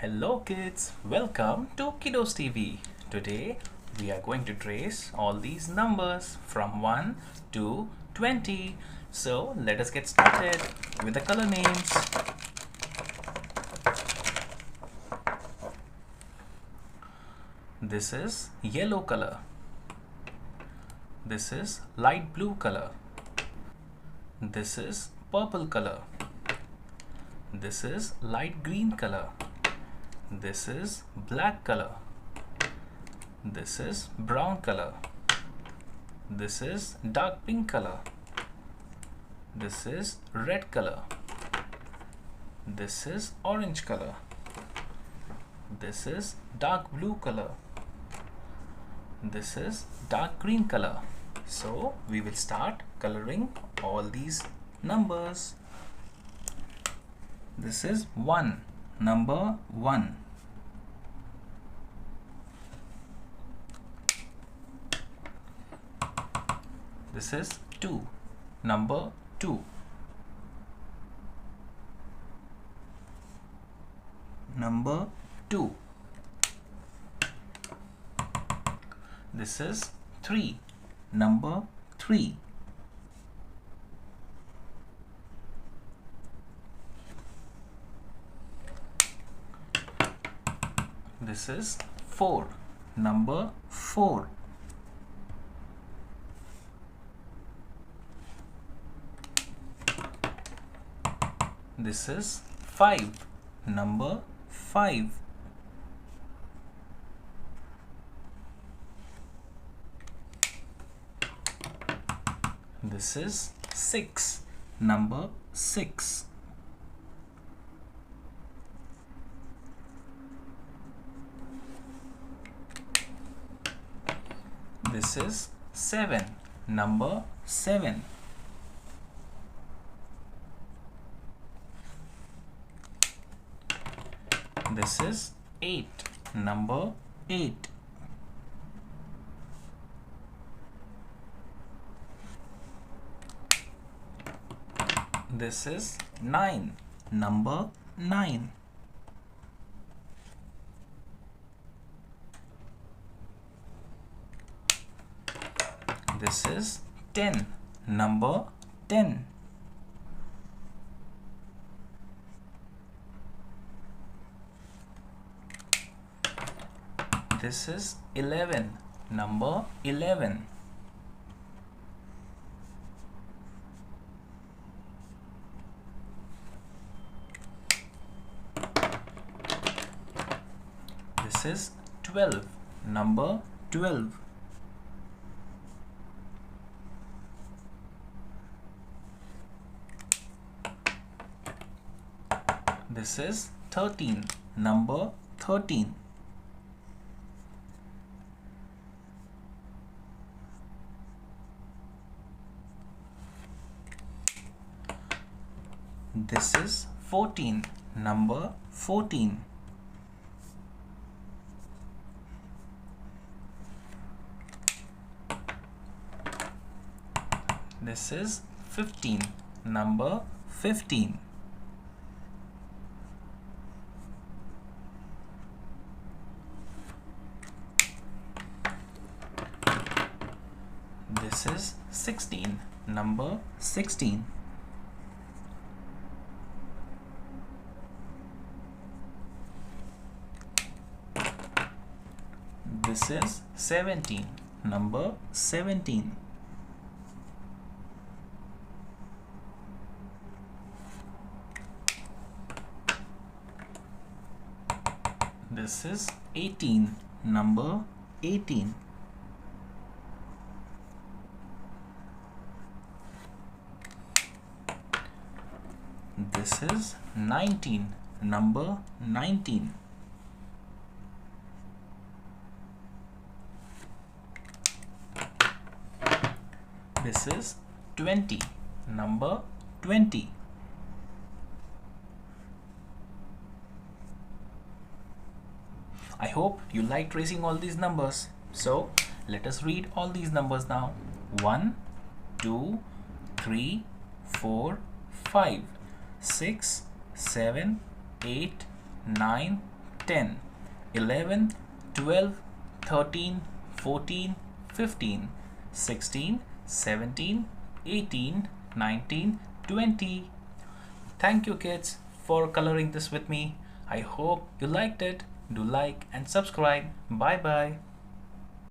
Hello kids, welcome to KiddosTV. Today we are going to trace all these numbers from 1 to 20. So let us get started with the color names. This is yellow color. This is light blue color. This is purple color. This is light green color. This is black color. This is brown color. This is dark pink color. This is red color. This is orange color. This is dark blue color. This is dark green color. So we will start coloring all these numbers. This is 1, number 1. This is 2, number 2. Number 2. This is 3, number 3. This is 4, number 4. This is 5, number 5. This is 6, number 6. This is 7, number 7. This is 8, number 8. This is 9, number 9. This is 10, number 10. This is 11, number 11. This is 12, number 12. This is 13, number 13. This is 14, number 14. This is 15, number 15. This is 16, number 16. This is 17, number 17. This is 18, number 18. This is 19, number 19. This is 20, number 20. I hope you like tracing all these numbers. So let us read all these numbers now. 1, 2, 3, 4, 5, 6, 7, 8, 9, 10, 11, 12, 13, 14, 15, 16, 17, 18, 19, 20. Thank you kids for coloring this with me. I hope you liked it. Do like and subscribe. Bye bye.